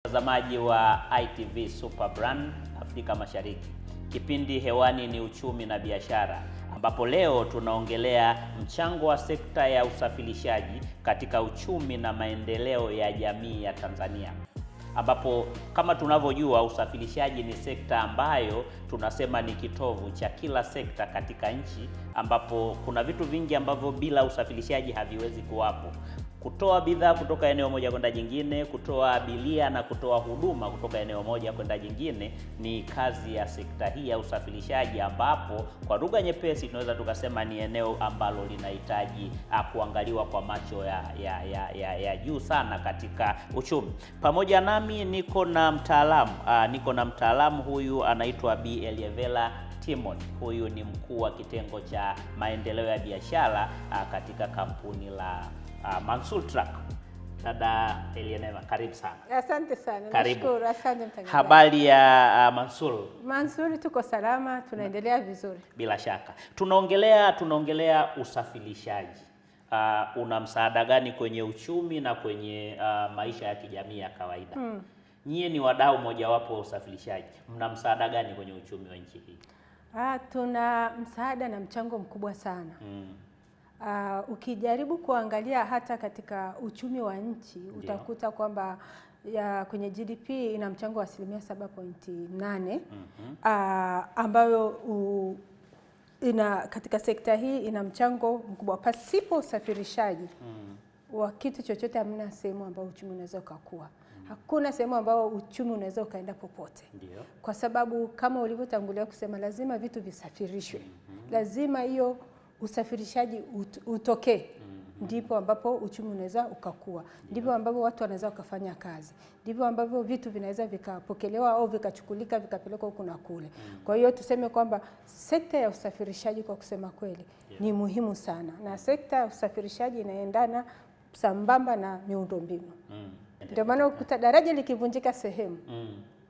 Watazamaji wa ITV Super Brand Afrika Mashariki. Kipindi hewani ni uchumi na biashara, ambapo leo tunaongelea mchango wa sekta ya usafirishaji katika uchumi na maendeleo ya jamii ya Tanzania. Ambapo kama tunavyojua, usafirishaji ni sekta ambayo tunasema ni kitovu cha kila sekta katika nchi, ambapo kuna vitu vingi ambavyo bila usafirishaji haviwezi kuwapo. Kutoa bidhaa kutoka eneo moja kwenda jingine, kutoa abiria na kutoa huduma kutoka eneo moja kwenda jingine ni kazi ya sekta hii ya usafirishaji, ambapo kwa lugha nyepesi tunaweza tukasema ni eneo ambalo linahitaji kuangaliwa kwa macho ya juu sana katika uchumi. Pamoja nami niko na mtaalamu, huyu anaitwa Bi Elievela Timothy. Huyu ni mkuu wa kitengo cha maendeleo ya biashara katika kampuni la Mansul Truck. Dada Elievela, karibu sana. Asante sana. Karibu. Nashukuru, asante mtangazaji. Habari ya Mansul? Mansul, tuko salama, tunaendelea vizuri. Bila shaka. Tunaongelea usafirishaji. Una msaada gani kwenye uchumi na kwenye maisha ya kijamii ya kawaida? Nyie ni wadau mojawapo wa usafirishaji. Mna msaada gani kwenye uchumi wa nchi hii? Tuna msaada na mchango mkubwa sana. Ukijaribu kuangalia hata katika uchumi wa nchi utakuta kwamba kwenye GDP ina mchango wa 7.8, ambayo katika sekta hii ina mchango mkubwa. Pasipo usafirishaji wa kitu chochote, hamna sehemu ambayo uchumi unaweza ukakua. Hakuna sehemu ambayo uchumi unaweza ukaenda popote. Ndiyo. Kwa sababu kama ulivyotangulia kusema, lazima vitu visafirishwe. Lazima hiyo usafirishaji utokee. Ndipo ambapo uchumi unaweza ukakua. Ndipo ambapo watu wanaweza kufanya kazi. Ndipo ambapo vitu vinaweza vikapokelewa au vikachukulika vikapelekwa huku na kule. Kwa hiyo tuseme kwamba sekta ya usafirishaji kwa kusema kweli ni muhimu sana, na sekta ya usafirishaji inaendana sambamba na miundombinu. Ndio maana ukuta daraja likivunjika sehemu,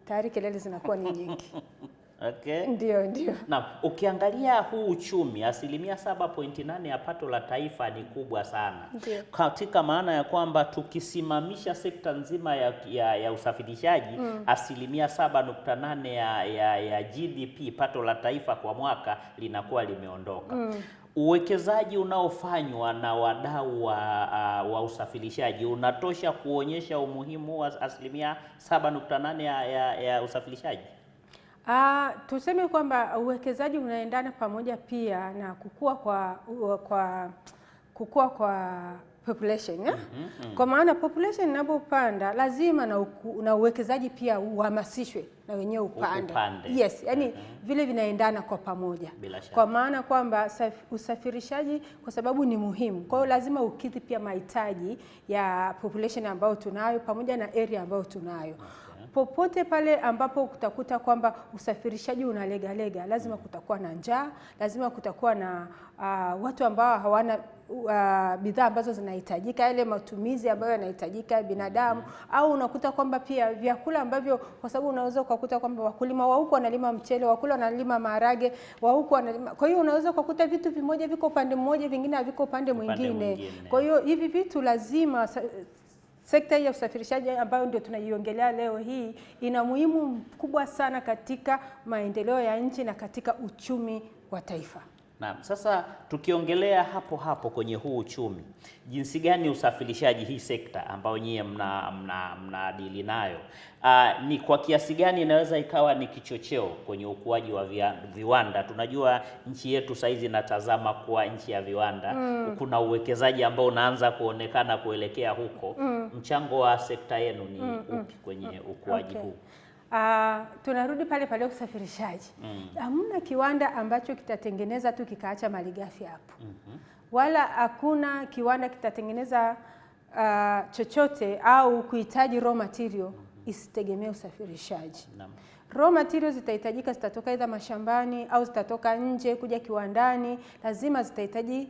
tayari kelele zinakuwa ni nyingi. Okay. Ndio. Na ukiangalia huu uchumi, 7.8 ya pato la taifa ni kubwa sana. Ndiyo. Katika maana ya kwamba tukisimamisha sekta nzima ya usafirishaji, 7.8 ya GDP pato la taifa kwa mwaka linakuwa limeondoka. Uwekezaji unaofanywa na wadau wa usafirishaji unatosha kuonyesha umuhimu wa 7.8 ya usafirishaji? Tuseme kwamba uwekezaji unaendana pamoja pia na kukua kwa population. Kwa maana population inapopanda, lazima na uwekezaji pia uhamasishwe na wenyewe upande. Yes, yani vile vinaendana kwa pamoja. Kwa maana kwamba usafirishaji kwa sababu ni muhimu, kwa hiyo lazima ukidhi pia mahitaji ya population ambayo tunayo pamoja na area ambayo tunayo. Popote pale ambapo kutakuta kwamba usafirishaji unalegalega, lazima kutakuwa na njaa, lazima kutakuwa na watu ambao hawana bidhaa ambazo zinahitajika, yale matumizi ambayo yanahitajika binadamu, au unakuta kwamba pia vyakula ambavyo, kwa sababu unaweza kukuta kwamba wakulima wa huko wanalima mchele, wakula wanalima maharage, wa huko wanalima. Kwa hiyo unaweza kukuta vitu vimoja viko upande mmoja, vingine haviko upande mwingine. Kwa hiyo hivi vitu lazima sekta ya usafirishaji ambayo ndio tunaiongelea leo hii ina muhimu mkubwa sana katika maendeleo ya nchi na katika uchumi wa taifa. Naam, sasa tukiongelea hapo kwenye huu uchumi, jinsi gani usafirishaji, hii sekta ambayo nyie mnadili nayo, ni kwa kiasi gani inaweza ikawa ni kichocheo kwenye ukuaji wa viwanda? Tunajua nchi yetu saizi inatazama kuwa nchi ya viwanda. Kuna uwekezaji ambao unaanza kuonekana kuelekea huko. Mchango wa sekta yenu ni upi kwenye ukuaji huu? Tunarudi pale usafirishaji. Hamna kiwanda ambacho kitatengeneza tu kikaacha malighafi hapo. Wala hakuna kiwanda kitatengeneza chochote au kuhitaji raw material isitegemee usafirishaji. Raw materials zitahitajika, zitatoka aidha mashambani au zitatoka nje kuja kiwandani, lazima zitahitaji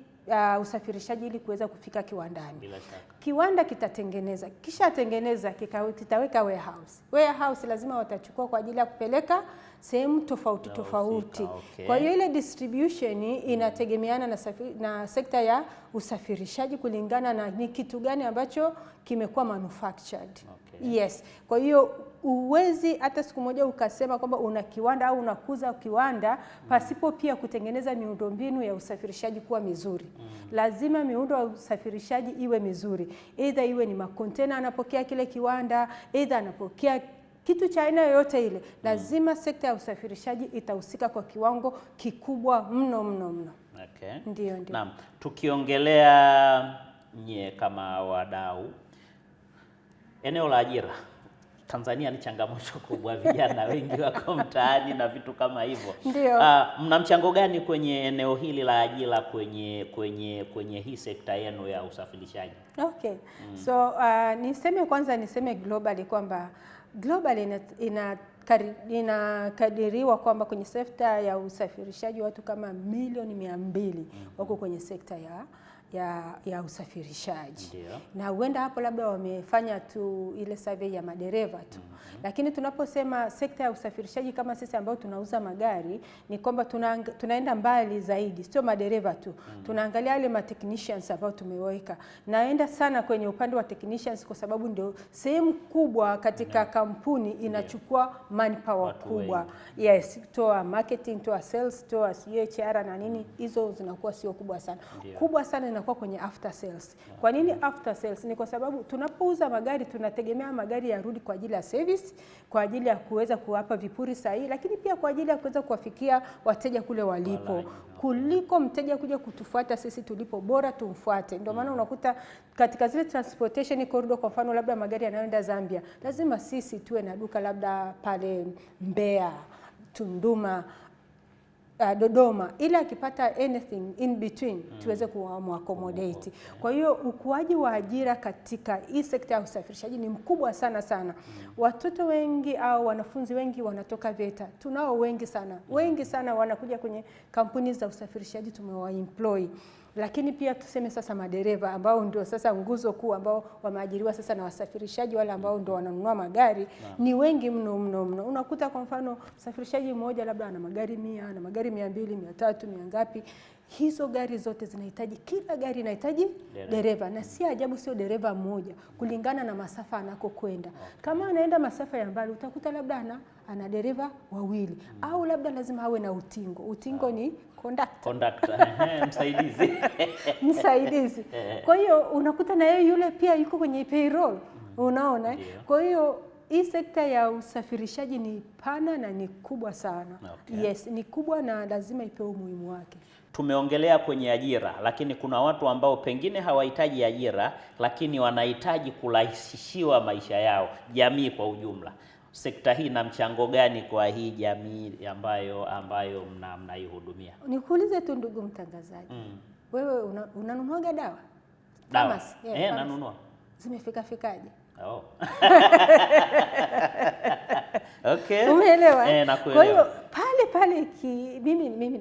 usafirishaji ili kuweza kufika kiwandani. Bila shaka. Kiwanda kitatengeneza, kisha tengeneza kitaweka warehouse. Warehouse lazima watachukua kwa ajili ya kupeleka sehemu tofauti tofauti. Okay. Kwa hiyo ile distribution inategemeana na sekta ya usafirishaji kulingana na ni kitu gani ambacho kimekuwa manufactured. Okay. Yes. Kwa hiyo uwezi hata siku moja ukasema kwamba una kiwanda au unakuza kiwanda pasipo pia kutengeneza miundombinu ya usafirishaji kuwa mizuri. Lazima miundo ya usafirishaji iwe mizuri. Either iwe ni makontena anapokea kile kiwanda, either anapokea kitu cha aina yoyote ile. Lazima sekta ya usafirishaji itahusika kwa kiwango kikubwa mno mno mno. Okay. Ndio. Naam, tukiongelea nye kama wadau, eneo la ajira Tanzania ni changamoto kubwa, vijana wengi wako mtaani na vitu kama hivyo. Ndio. Mna mchango gani kwenye eneo hili la ajira kwenye hii sekta yenu ya usafirishaji? Okay. So niseme globally kwamba globally inakadiriwa kwamba kwenye sekta ya usafirishaji watu kama milioni 200 wako kwenye sekta ya usafirishaji. Ndiyo. Na huenda hapo labda wamefanya tu ile survey ya madereva tu. Lakini tunaposema sekta ya usafirishaji kama sisi ambao tunauza magari ni kwamba tunaenda mbali zaidi, sio madereva tu. Tunaangalia wale ma technicians ambao tumeweka. Naenda sana kwenye upande wa technicians kwa sababu ndio sehemu kubwa katika kampuni inachukua manpower kubwa. Yes, toa marketing, toa sales, toa HR na nini, hizo zinakuwa sio kubwa sana. Kubwa sana inakuwa kwenye after sales. Kwa nini after sales? Ni kwa sababu tunapouza magari tunategemea magari yarudi kwa ajili ya service, kwa ajili ya kuweza kuwapa vipuri sahihi, lakini pia kwa ajili ya kuweza kuwafikia wateja kule walipo. Kuliko mteja kuja kutufuata sisi tulipo, bora tumfuate. Ndio maana unakuta katika zile transportation corridor, kwa mfano labda magari yanayoenda Zambia, lazima sisi tuwe na duka labda pale Mbeya, Tunduma, Dodoma, ili akipata anything in between tuweze kuaccommodate. Kwa hiyo ukuaji wa ajira katika hii sekta ya usafirishaji ni mkubwa sana sana. Watoto wengi au wanafunzi wengi wanatoka VETA. Tunao wengi sana wanakuja kwenye kampuni za usafirishaji, tumewaemploy. Lakini pia tuseme sasa madereva ambao ndio sasa nguzo kuu ambao wameajiriwa sasa na wasafirishaji wale ambao ndio wananunua magari ni wengi mno mno mno. Unakuta kwa mfano msafirishaji mmoja labda ana magari 100, ana magari 200, 300, ngapi. Hizo gari zote zinahitaji, kila gari inahitaji dereva, na si ajabu sio dereva mmoja kulingana na masafa anakokwenda. Kama anaenda masafa ya mbali utakuta labda ana dereva wawili au labda lazima awe na utingo. Utingo ni conductor. Msaidizi. Kwa hiyo unakuta na yeye yule pia yuko kwenye payroll. Unaona? Kwa hiyo hii sekta ya usafirishaji ni pana na ni kubwa sana. Okay. Yes, ni kubwa na lazima ipewe umuhimu wake. Tumeongelea kwenye ajira, lakini kuna watu ambao pengine hawahitaji ajira, lakini wanahitaji kurahisishiwa maisha yao, jamii kwa ujumla. Sekta hii na mchango gani kwa hii jamii ambayo mnaihudumia? Nikuulize tu ndugu mtangazaji. Wewe unanunuaga dawa? Dawa? Nanunua. Zimefikaje? Oh. Okay. Umeelewa? Nakuelewa. Kwa hiyo pale mimi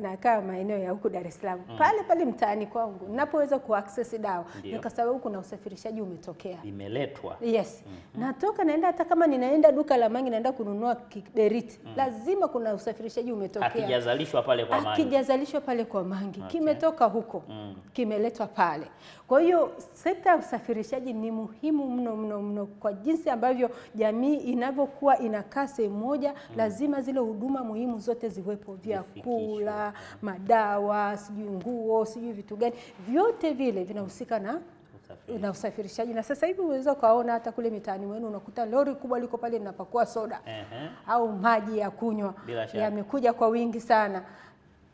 nakaa maeneo ya huku Dar es Salaam. Pale mtaani kwangu ninapoweza kuaccess dawa ni kwa sababu kuna usafirishaji umetokea. Imeletwa. Yes. Natoka naenda, hata kama ninaenda duka la Mangi naenda kununua kiberiti. Lazima kuna usafirishaji umetokea. Akijazalishwa pale kwa Mangi. Okay. Kimetoka huko. Kimeletwa pale. Kwa hiyo sekta ya usafirishaji ni muhimu mno kwa jinsi ambavyo jamii inavyokuwa inakaa sehemu moja. Lazima zile huduma muhimu zote ziwepo, vyakula, madawa, sijui nguo, sijui vitu gani, vyote vile vinahusika na usafirishaji. Na sasa hivi unaweza kaona hata kule mitaani wenu unakuta lori kubwa liko pale linapakua soda au maji ya kunywa, yamekuja kwa wingi sana.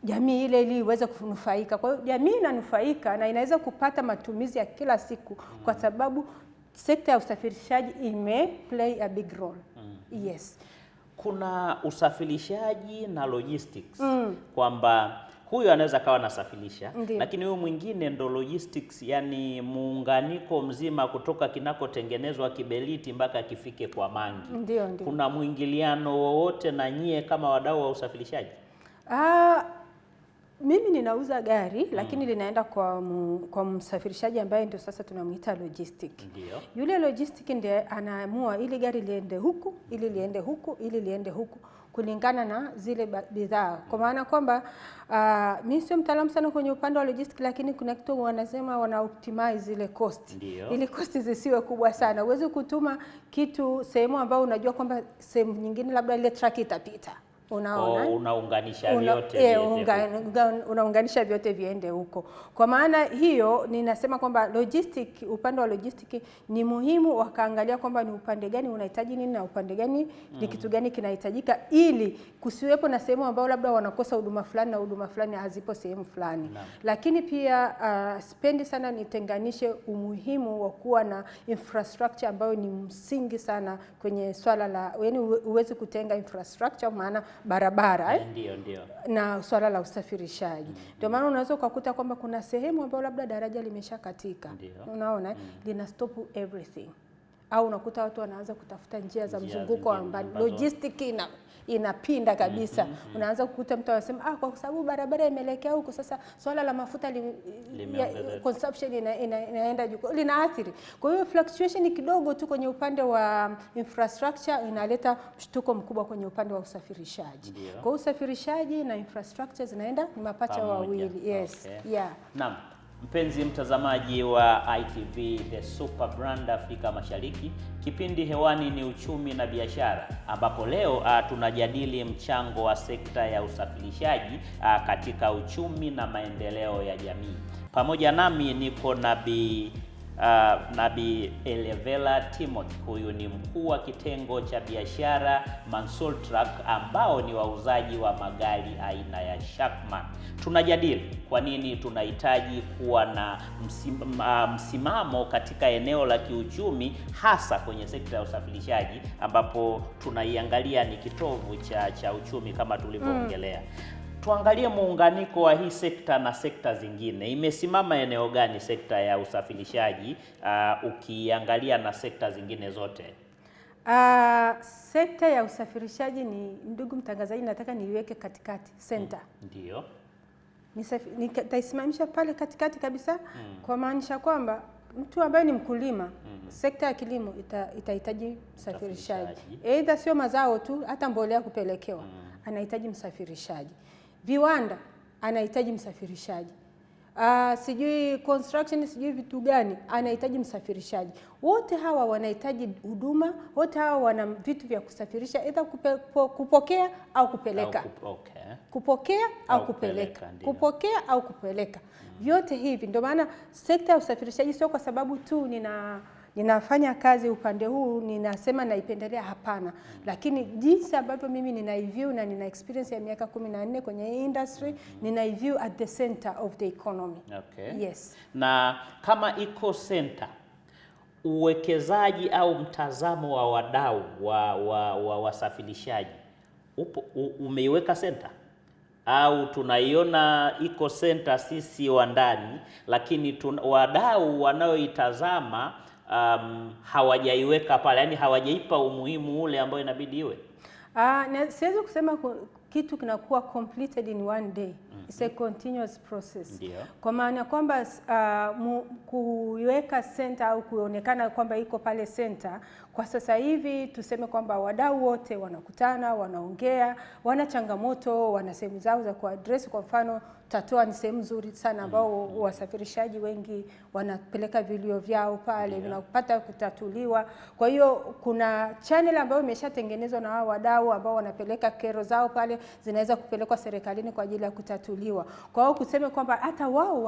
Jamii ile ili iweze kunufaika. Kwa hiyo jamii inanufaika na inaweza kupata matumizi ya kila siku kwa sababu sekta ya usafirishaji play a big role. Yes. Kuna usafirishaji na logistics, kwamba huyu anaweza kawa nasafirisha, lakini huyu mwingine ndo logistics, yani muunganiko mzima kutoka kinakotengenezwa kiberiti mpaka kifike kwa Mangi. Ndio. Kuna mwingiliano wowote na nyie kama wadau wa usafirishaji? Mimi ninauza gari lakini linaenda kwa msafirishaji ambaye ndio sasa tunamuita logistic. Ndio. Yule logistic ndiye anaamua ili gari liende huku, ili liende huku, ili liende huku kulingana na zile bidhaa. Kwa maana kwamba mimi sio mtaalamu sana kwenye upande wa logistic, lakini kuna kitu wanasema wana optimize zile cost. Ndio. Ili cost zisiwe kubwa sana. Uweze kutuma kitu sehemu ambayo unajua kwamba sehemu nyingine labda ile truck itapita. Unaona, unaunganisha vyote unaunganisha vyote viende huko. Kwa maana hiyo ninasema kwamba upande wa logistic ni muhimu wakaangalia kwamba ni upande gani unahitaji nini na upande gani ni kitu gani kinahitajika, ili kusiwepo na sehemu ambayo labda wanakosa huduma fulani na huduma fulani hazipo sehemu fulani. Lakini pia spendi sana nitenganishe umuhimu wa kuwa na infrastructure ambayo ni msingi sana kwenye swala la, yaani uweze kutenga infrastructure maana barabara ndio na swala la usafirishaji. Ndio maana unaweza ukakuta kwamba kuna sehemu ambayo labda daraja limeshakatika, unaona, lina stop everything, au unakuta watu wanaanza kutafuta njia za mzunguko ambao logistic inapinda kabisa. Unaanza kukuta mtu anasema kwa sababu barabara imeelekea huko, sasa swala la mafuta consumption inaenda juu, linaathiri. Kwa hiyo fluctuation kidogo tu kwenye upande wa infrastructure inaleta mshtuko mkubwa kwenye upande wa usafirishaji. Kwa hiyo usafirishaji na infrastructure zinaenda ni mapacha wawili. Yes. Okay. Yeah. Naam. Mpenzi mtazamaji wa ITV The Super Brand Afrika Mashariki, kipindi hewani ni uchumi na biashara, ambapo leo tunajadili mchango wa sekta ya usafirishaji katika uchumi na maendeleo ya jamii. Pamoja nami niko Nabii Elevela Timothy. Huyu ni mkuu wa kitengo cha biashara Mansour Truck, ambao ni wauzaji wa magari aina ya Shackman. Tunajadili kwa nini tunahitaji kuwa na msimamo katika eneo la kiuchumi, hasa kwenye sekta ya usafirishaji, ambapo tunaiangalia ni kitovu cha uchumi kama tulivyoongelea. Tuangalie muunganiko wa hii sekta na sekta zingine. Imesimama eneo gani sekta ya usafirishaji ukiangalia na sekta zingine zote? Sekta ya usafirishaji ni, ndugu mtangazaji, nataka niiweke katikati, center. Ndio. Nitaisimamisha pale katikati kabisa, kwa maanisha kwamba mtu ambaye ni mkulima, sekta ya kilimo itahitaji msafirishaji. Aidha sio mazao tu, hata mbolea kupelekewa, anahitaji msafirishaji. Viwanda anahitaji msafirishaji. Sijui construction, sijui vitu gani, anahitaji msafirishaji. Wote hawa wanahitaji huduma, wote hawa wana vitu vya kusafirisha, aidha kupokea au kupeleka. Kupokea au kupeleka. Kupokea au kupeleka. Vyote hivi ndio maana sekta ya usafirishaji sio kwa sababu tu ninafanya kazi upande huu ninasema naipendelea, hapana. Lakini jinsi ambavyo mimi ninaiview na nina experience ya miaka 14 kwenye industry, ninaiview at the center of the economy. Okay. Yes. Na kama eco center, uwekezaji au mtazamo wa wadau wa wasafirishaji umeiweka center, au tunaiona eco center sisi wa ndani, lakini wadau wanaoitazama hawajaiweka pale, yani hawajaipa umuhimu ule ambao inabidi iwe? Siwezi kusema kitu kinakuwa completed in one day. It's a continuous process. Ndio. Kwa maana kwamba kuiweka center au kuonekana kwamba iko pale center, kwa sasa hivi tuseme kwamba wadau wote wanakutana, wanaongea, wana changamoto, wana sehemu zao za kuaddress. Kwa mfano Tatua ni sehemu nzuri sana ambao wasafirishaji wengi wanapeleka vilio vyao pale, vinapata kutatuliwa. Kwa hiyo kuna channel ambayo imeshatengenezwa na wao wadau ambao wanapeleka kero zao pale, zinaweza kupelekwa serikalini kwa ajili ya kutatuliwa. Kwa hiyo kuseme kwamba hata wao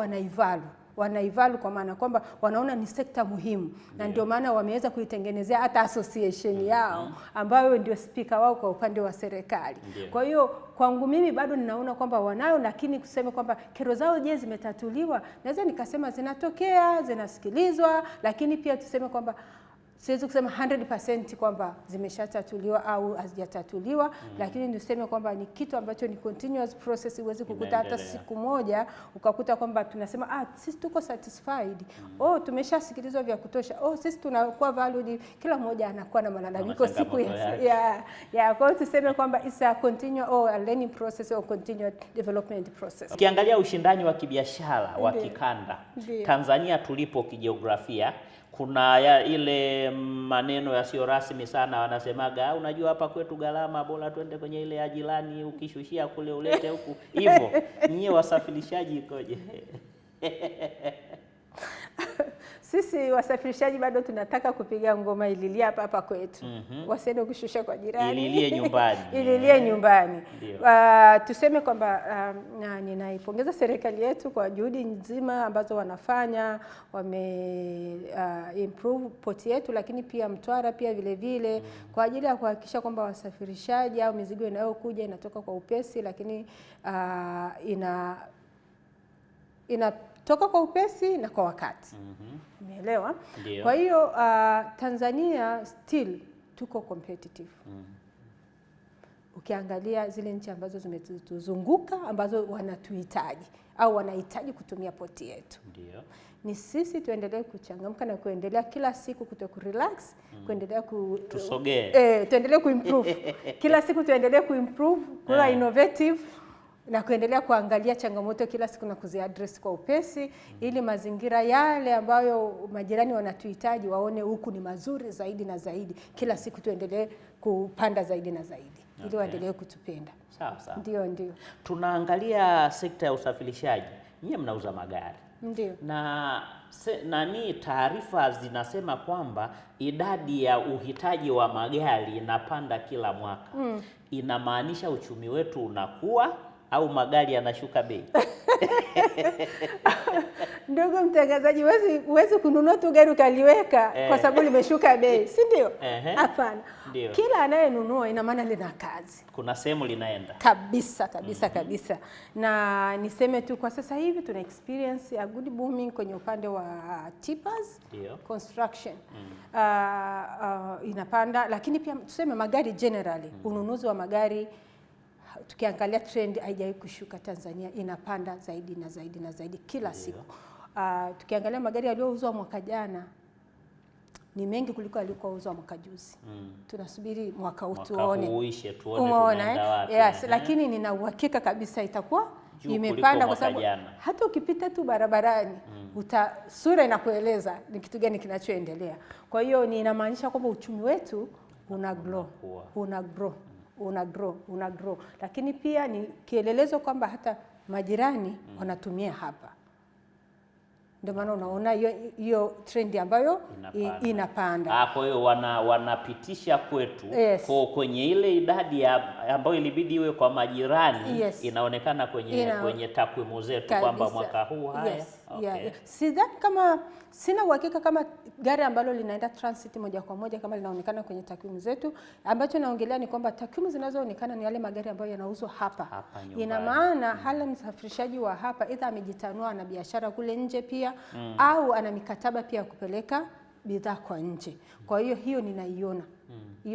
wanaivalu kwa maana kwamba wanaona ni sekta muhimu, na ndio maana wameweza kuitengenezea hata association yao ambayo ndio speaker wao kwa upande wa serikali. Kwa hiyo kwangu mimi bado ninaona kwamba wanayo, lakini kuseme kwamba kero zao je zimetatuliwa, naweza nikasema zinatokea, zinasikilizwa, lakini pia tuseme kwamba siwezi kusema 100% kwamba zimeshatatuliwa au hazijatatuliwa, lakini niseme kwamba ni kitu ambacho ni continuous process. Huwezi kukuta hata siku moja ukakuta kwamba tunasema sisi tuko satisfied, tumeshasikilizwa vya kutosha, sisi tunakuwa valued. Kila mmoja anakuwa na malalamiko siku ya kwa hiyo tuseme kwamba it's a continual a learning process or continual development process. Ukiangalia ushindani wa kibiashara wa kikanda, Tanzania tulipo kijiografia, kuna ile maneno yasiyo rasmi sana wanasemaga, unajua hapa kwetu gharama, bora twende kwenye ile ya jirani, ukishushia kule ulete huku. Hivyo nyie wasafirishaji ikoje? Sisi wasafirishaji bado tunataka kupiga ngoma ililia hapa kwetu. Wasiende kushusha kwa jirani. Ililie nyumbani. Ililie nyumbani. Tuseme kwamba ninaipongeza serikali yetu kwa juhudi nzima ambazo wanafanya, improve port yetu, lakini pia Mtwara pia vile vile kwa ajili ya kuhakikisha kwamba wasafirishaji au mizigo inayokuja inatoka kwa upesi, lakini inatoka kwa upesi na kwa wakati. Umeelewa? Kwa hiyo Tanzania still tuko competitive. Ukiangalia zile nchi ambazo zimetuzunguka ambazo wanatuhitaji au wanahitaji kutumia poti yetu. Ndio. Ni sisi tuendelee kuchangamka na kuendelea kila siku kurelax, kuendelea tusogee. Tuendelee kuimprove. Kila siku tuendelee kuimprove, kuwa innovative na kuendelea kuangalia changamoto kila siku na kuziaddress kwa upesi, ili mazingira yale ambayo majirani wanatuhitaji waone huku ni mazuri zaidi na zaidi. Kila siku tuendelee kupanda zaidi na zaidi, ili waendelee kutupenda. Sawa sawa. Ndio. Tunaangalia sekta ya usafirishaji. Nyie mnauza magari. Ndio. Nani taarifa zinasema kwamba idadi ya uhitaji wa magari inapanda kila mwaka. Inamaanisha uchumi wetu unakuwa au magari yanashuka bei? Ndugu mtangazaji, huwezi kununua tu gari ukaliweka kwa sababu limeshuka bei, si ndio? Hapana. Kila anayenunua ina maana lina kazi. Kuna sehemu linaenda. Kabisa. Na niseme tu kwa sasa hivi tuna experience a good booming kwenye upande wa tippers, construction. Inapanda, lakini pia tuseme magari generally, ununuzi wa magari tukiangalia trend haijawahi kushuka. Tanzania inapanda zaidi na zaidi na zaidi kila siku. Tukiangalia magari yaliyouzwa mwaka jana ni mengi kuliko yalikouzwa mwaka juzi. Tunasubiri mwaka huu tuone. Tunaenda wapi. Yes, lakini nina uhakika kabisa itakuwa imepanda kwa sababu hata ukipita tu barabarani sura inakueleza ni kitu gani kinachoendelea. Kwa hiyo inamaanisha kwamba uchumi wetu una grow. Lakini pia ni kielelezo kwamba hata majirani wanatumia hapa. Ndio maana unaona hiyo trend ambayo inapanda. Kwa hiyo wanapitisha kwetu kwenye ile idadi ambayo ilibidi iwe kwa majirani. Inaonekana kwenye takwimu zetu kwamba mwaka huu haya. Sidhani kama, sina uhakika kama gari ambalo linaenda transit moja kwa moja kama linaonekana kwenye takwimu zetu. Ambacho naongelea ni kwamba takwimu zinazoonekana ni yale magari ambayo yanauzwa hapa. Ina maana hala msafirishaji wa hapa either amejitanua na biashara kule nje pia au ana mikataba pia kupeleka bidhaa kwa nje. Kwa hiyo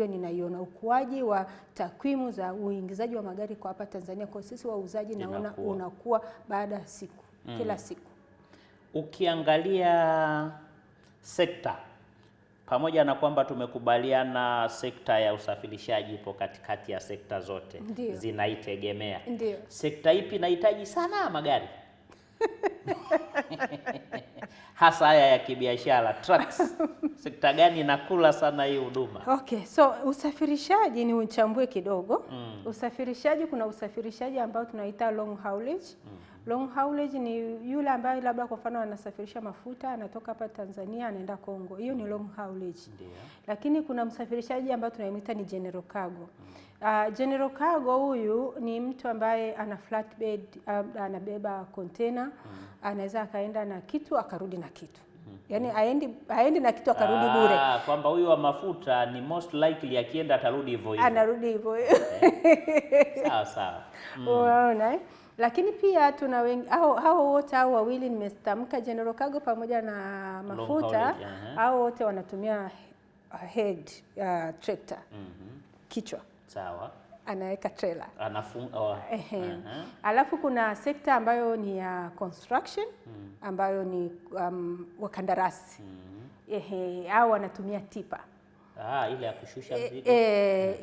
ninaiona ukuaji wa takwimu za uingizaji wa magari kwa hapa Tanzania kwa sisi wauzaji, naona unakuwa baada ya siku kila siku. Ukiangalia sekta, pamoja na kwamba tumekubaliana sekta ya usafirishaji ipo katikati ya sekta zote zinaitegemea. Sekta ipi inahitaji sana magari? Hasa haya ya kibiashara, trucks. Sekta gani inakula sana hii huduma? So usafirishaji ni uchambue kidogo. Usafirishaji, kuna usafirishaji ambao tunaita long haulage. Long haulage ni yule ambaye labda kwa mfano anasafirisha mafuta anatoka hapa Tanzania anaenda Kongo. Hiyo ni long haulage. Lakini kuna msafirishaji ambao tunaimita ni general cargo. General cargo huyu ni mtu ambaye ana flatbed, anabeba container, anaweza akaenda na kitu akarudi na kitu. Yaani aendi na kitu akarudi bure. Kwamba huyu wa mafuta ni most likely akienda atarudi hivyo hivyo. Anarudi hivyo. Sawa. Unaona? Lakini pia tuna hao wote hao wawili nimestamka, general cargo pamoja na mafuta, hao wote wanatumia head tractor, kichwa, sawa, anaweka trailer, anafunga. Alafu kuna sekta ambayo ni ya construction, ambayo ni wakandarasi, au wanatumia tipa. Ile ya kushusha mzigo.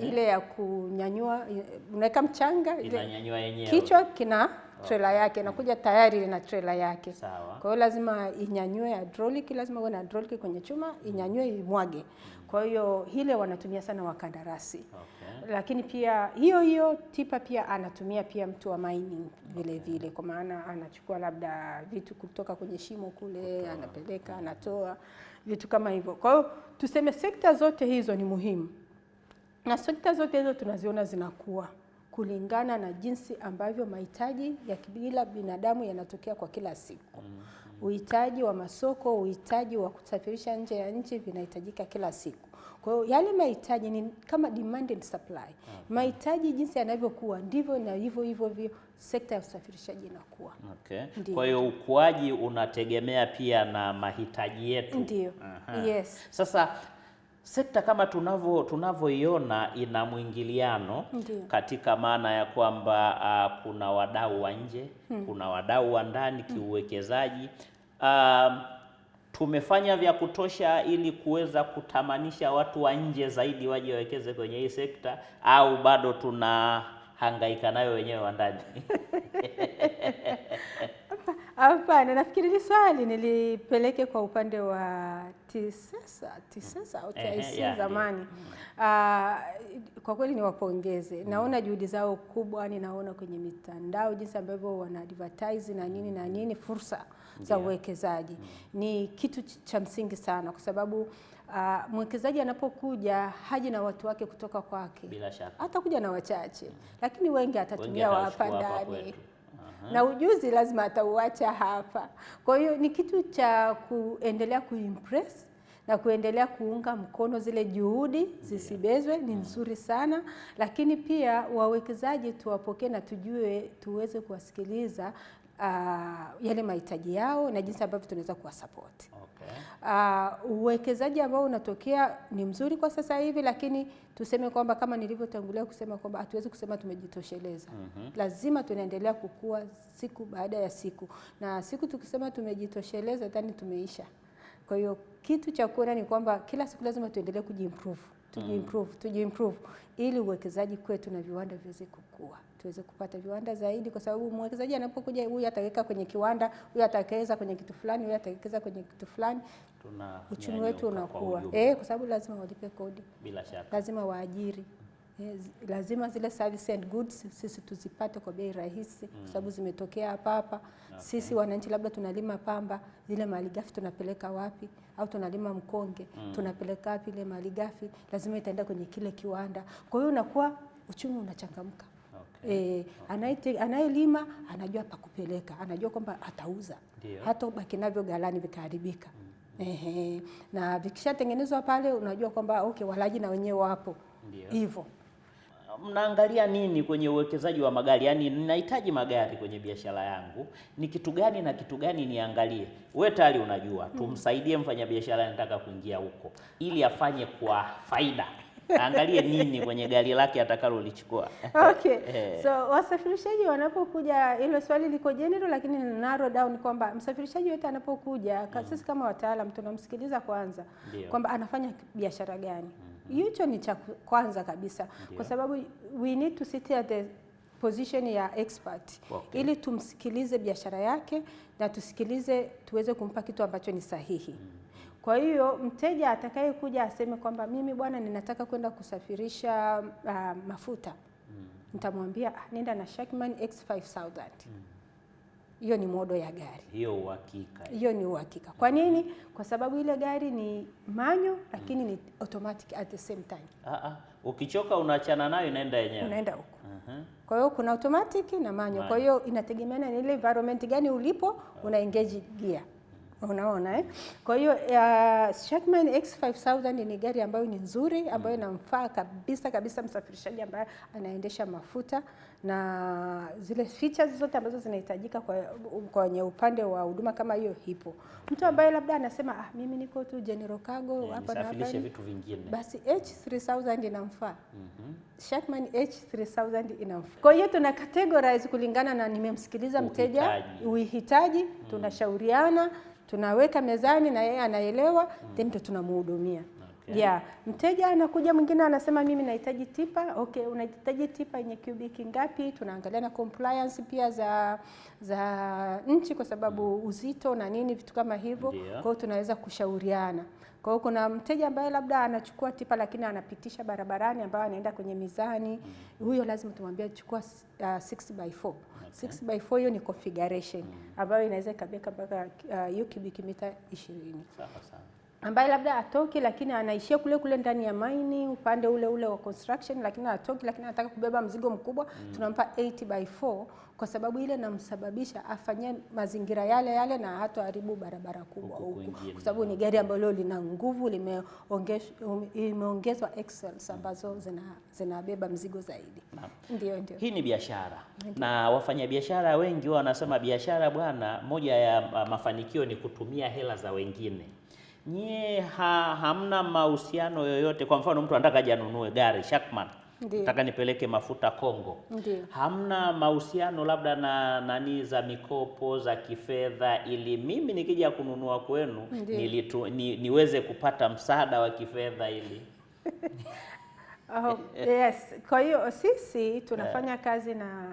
Ile ya kunyanyua, unaweka mchanga, inanyanyua yenyewe. Kichwa kina trailer yake, inakuja tayari na trailer yake. Sawa. Kwa hiyo lazima inyanyue hydraulic, lazima uwe na hydraulic kwenye chuma, inyanyue imwage. Kwa hiyo ile wanatumia sana wakandarasi. Okay. Lakini pia hiyo tipa pia anatumia pia mtu wa mining vile vile, kwa maana anachukua labda vitu kutoka kwenye shimo kule, anapeleka, anatoa vitu kama hivyo. Kwa hiyo tuseme sekta zote hizo ni muhimu, na sekta zote hizo tunaziona zinakuwa kulingana na jinsi ambavyo mahitaji ya kila binadamu yanatokea kwa kila siku. Uhitaji wa masoko, uhitaji wa kusafirisha nje ya nchi vinahitajika kila siku. Kwa hiyo yale mahitaji ni kama demand and supply. Mahitaji jinsi yanavyokuwa ndivyo na hivyo sekta ya usafirishaji inakuwa. Okay. Kwa hiyo ukuaji unategemea pia na mahitaji yetu. Ndio. Yes. Sasa sekta kama tunavyoiona ina mwingiliano katika maana ya kwamba kuna wadau wa nje, kuna wadau wa ndani kiuwekezaji. Tumefanya vya kutosha ili kuweza kutamanisha watu wa nje zaidi waje wawekeze kwenye hii sekta, au bado tunahangaika nayo wenyewe wa ndani? Hapana, nafikiri hili swali nilipeleke kwa upande wa TISESA au TIC zamani. Kwa kweli niwapongeze. Naona juhudi zao kubwa, ninaona kwenye mitandao jinsi ambavyo wana advertise na nini fursa za uwekezaji. Ni kitu cha msingi sana, kwa sababu mwekezaji anapokuja haji na watu wake kutoka kwake. Bila shaka. Atakuja na wachache, lakini wengi atatumia hapa ndani. Na ujuzi lazima atauacha hapa. Kwa hiyo ni kitu cha kuendelea kuimpress na kuendelea kuunga mkono zile juhudi zisibezwe, ni nzuri sana. Lakini pia wawekezaji tuwapokee na tuweze kuwasikiliza yale mahitaji yao na jinsi ambavyo tunaweza kuwasupport. Okay. Uwekezaji ambao unatokea ni mzuri kwa sasa hivi, lakini tuseme kwamba kama nilivyotangulia kusema kwamba hatuwezi kusema tumejitosheleza. Lazima tunaendelea kukua siku baada ya siku, na siku tukisema tumejitosheleza tani tumeisha. Kwa hiyo kitu cha kuona ni kwamba kila siku lazima tuendelee tujiimprove ili uwekezaji kwetu na viwanda viweze kukua, tuweze kupata viwanda zaidi, kwa sababu mwekezaji anapokuja, huyu ataweka kwenye kiwanda, huyu atawekeza kwenye kitu fulani, huyu atawekeza kwenye kitu fulani, uchumi wetu unakuwa. Kwa sababu lazima walipe kodi. Bila shaka. Lazima waajiri. Lazima zile service and goods sisi tuzipate kwa bei rahisi, kwa sababu zimetokea hapa. Sisi wananchi labda tunalima pamba, zile malighafi tunapeleka wapi? Au tunalima mkonge, tunapeleka wapi ile malighafi? Lazima itaenda kwenye kile kiwanda. Kwa hiyo unakuwa uchumi unachangamka. Okay. Anayelima anajua pa kupeleka, anajua kwamba atauza. Hata baki navyo galani vikaharibika. Na vikishatengenezwa pale unajua kwamba walaji na wenyewe wapo. Hivyo. Mnaangalia nini kwenye uwekezaji wa magari? Yaani ninahitaji magari kwenye biashara yangu, ni kitu gani na kitu gani niangalie? Wewe tayari unajua, tumsaidie mfanyabiashara anataka kuingia huko ili afanye kwa faida. Angalie nini kwenye gari lake atakalolichukua? Okay. So wasafirishaji wanapokuja, hilo swali liko general, lakini narrow down kwamba msafirishaji yote anapokuja, sisi kama wataalamu tunamsikiliza kwanza kwamba anafanya biashara gani. Hicho ni cha kwanza kabisa. Kwa sababu we need to sit at the position ya expert. Okay. Ili tumsikilize biashara yake na tusikilize tuweze kumpa kitu ambacho ni sahihi. Kwa hiyo mteja atakayekuja aseme kwamba mimi bwana ninataka kwenda kusafirisha mafuta. Nitamwambia nenda na Shackman X5000. Hiyo ni modo ya gari. Hiyo uhakika. Hiyo ni uhakika. Kwa nini? Kwa sababu ile gari ni manual lakini ni automatic at the same time. Ukichoka unaachana nayo inaenda yenyewe. Unaenda huko. Kwa hiyo kuna automatic na manual. Kwa hiyo inategemeana na ile environment gani ulipo, una engage gear. Unaona Kwa hiyo Shackman X5000 ni gari ambayo ni nzuri, ambayo inamfaa kabisa msafirishaji ambaye anaendesha mafuta, na zile features zote ambazo zinahitajika kwenye upande wa huduma kama hiyo hipo. Mtu ambaye labda anasema mimi niko tu general cargo hapa na hapa, vitu vingine, basi H3000 inamfaa. Shackman H3000 inamfaa. Kwa hiyo tuna categorize kulingana na nimemsikiliza mteja, uhitaji, tunashauriana, tunaweka mezani na yeye anaelewa, then tunamhudumia. Mteja anakuja mwingine anasema mimi nahitaji tipa. Okay, unahitaji tipa yenye cubic ngapi? Tunaangalia na compliance pia za nchi, kwa sababu uzito na nini, vitu kama hivyo. Kwa hiyo tunaweza kushauriana. Kwa hiyo kuna mteja ambaye labda anachukua tipa lakini anapitisha barabarani, ambaye anaenda kwenye mizani, huyo lazima tumwambie chukua 6x4. 6x4 hiyo ni configuration ambayo inaweza ikabeka mpaka hiyo cubic mita 20. Sawa. Ambaye labda atoki lakini anaishia kule ndani ya mine, upande ule wa construction, lakini atoki lakini anataka kubeba mzigo mkubwa, tunampa 8x4, kwa sababu ile namsababisha afanye mazingira yale na hata haribu barabara kubwa huko, kwa sababu ni gari ambalo lina nguvu, imeongezwa axles ambazo zinabeba mzigo zaidi. Ndio. Hii ni biashara. Na wafanyabiashara wengi wanasema biashara bwana, moja ya mafanikio ni kutumia hela za wengine. Nyie hamna mahusiano yoyote? Kwa mfano mtu anataka aje anunue gari Shackman, nataka nipeleke mafuta Kongo. Hamna mahusiano labda na nani za mikopo za kifedha, ili mimi nikija kununua kwenu niweze kupata msaada wa kifedha ili yes. Kwa hiyo sisi tunafanya kazi na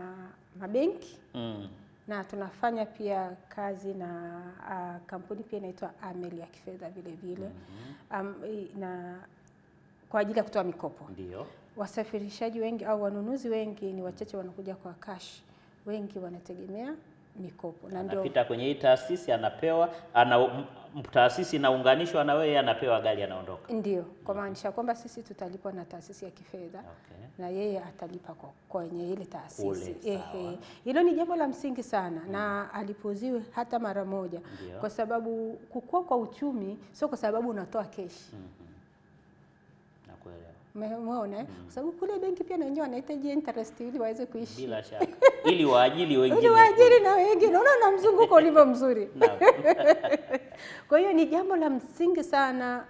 mabenki na tunafanya pia kazi na kampuni pia inaitwa Amel ya kifedha vile na kwa ajili ya kutoa mikopo. Ndio. Wasafirishaji wengi au wanunuzi wengi ni wachache wanakuja kwa cash, wengi wanategemea mikopo, na ndio anapita kwenye hii taasisi, anapewa, taasisi inaunganishwa na wewe, anapewa gari, anaondoka. Ndio, kwa maanisha kwamba sisi tutalipwa na taasisi ya kifedha, na yeye atalipa kwenye ile taasisi. Hilo ni jambo la msingi sana na alipuuziwe hata mara moja. Kwa sababu kukua kwa uchumi sio kwa sababu unatoa keshi. Umeona kwa sababu kule benki pia na wenyewe wanahitaji interest ili waweze kuishi. Bila shaka. Ili waajiri wengine. Ili waajiri na wengine. Unaona mzunguko ulivyo mzuri. Kwa hiyo ni jambo la msingi sana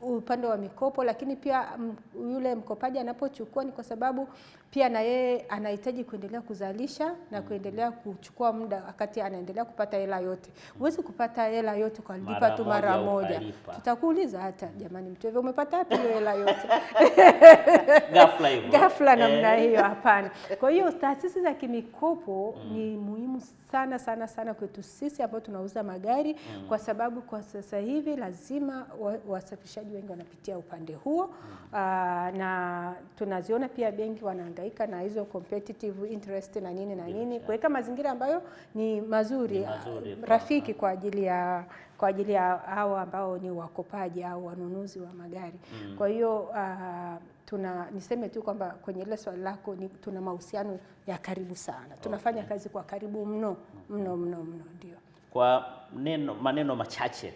upande wa mikopo, lakini pia yule mkopaji anapochukua ni kwa sababu pia na yeye anahitaji kuendelea kuzalisha na kuendelea kuchukua muda wakati anaendelea kupata hela yote. Huwezi kupata hela yote kwa lipa tu mara moja. Tutakuuliza hata, jamani mtu umepata wapi hiyo hela yote? Ghafla namna hiyo, hapana. Kwa hiyo taasisi za kimikopo ni muhimu sana kwetu sisi ambao tunauza magari, kwa sababu kwa sasa hivi lazima wasafirishaji wengi wanapitia upande huo. Na tunaziona pia benki wanahangaika na hizo competitive interest na nini kuweka mazingira ambayo ni mazuri, rafiki kwa ajili ya hao ambao ni wakopaji au wanunuzi wa magari. Kwa hiyo niseme tu kwamba kwenye ile swali lako tuna mahusiano ya karibu sana. Tunafanya kazi kwa karibu mno. Ndio. Kwa maneno machache,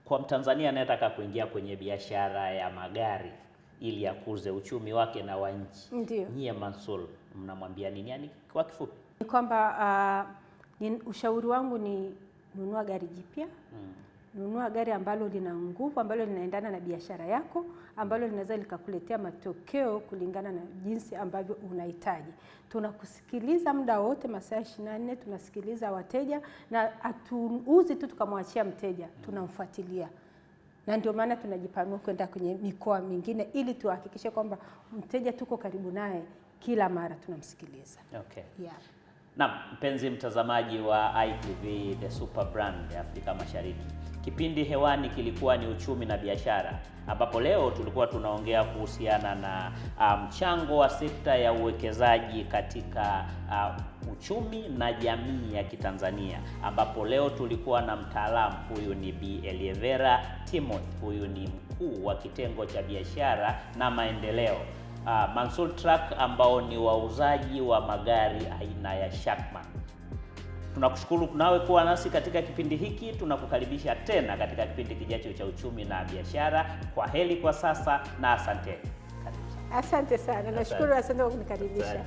kwa Mtanzania anayetaka kuingia kwenye biashara ya magari ili akuze uchumi wake na wa nchi, nyie Mansour mnamwambia nini? Yani kwa kifupi ni kwamba ushauri wangu ni nunua gari jipya. Nunua gari ambalo lina nguvu, ambalo linaendana na biashara yako, ambalo linaweza likakuletea matokeo kulingana na jinsi ambavyo unahitaji. Tunakusikiliza muda wote, masaa 24 tunasikiliza wateja, na hatuuzi tu tukamwachia mteja, tunamfuatilia. Na ndio maana tunajipanua kwenda kwenye mikoa mingine ili tuhakikishe kwamba mteja tuko karibu naye kila mara tunamsikiliza. Na mpenzi mtazamaji wa ITV The Super Brand ya Afrika Mashariki, kipindi hewani kilikuwa ni uchumi na biashara, ambapo leo tulikuwa tunaongea kuhusiana na mchango wa sekta ya uwekezaji katika uchumi na jamii ya Kitanzania, ambapo leo tulikuwa na mtaalamu. Huyu ni Bi Elievera Timothy, huyu ni mkuu wa kitengo cha biashara na maendeleo Mansour Truck, ambao ni wauzaji wa magari aina ya Shackman. Tunakushukuru nawe kuwa nasi katika kipindi hiki. Tunakukaribisha tena katika kipindi kijacho cha uchumi na biashara. Kwa heri kwa sasa na asante. Asante sana. Nashukuru, asante kwa kunikaribisha.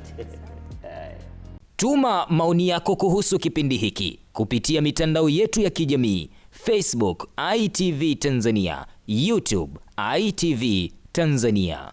Tuma maoni yako kuhusu kipindi hiki kupitia mitandao yetu ya kijamii: Facebook ITV Tanzania, YouTube ITV Tanzania.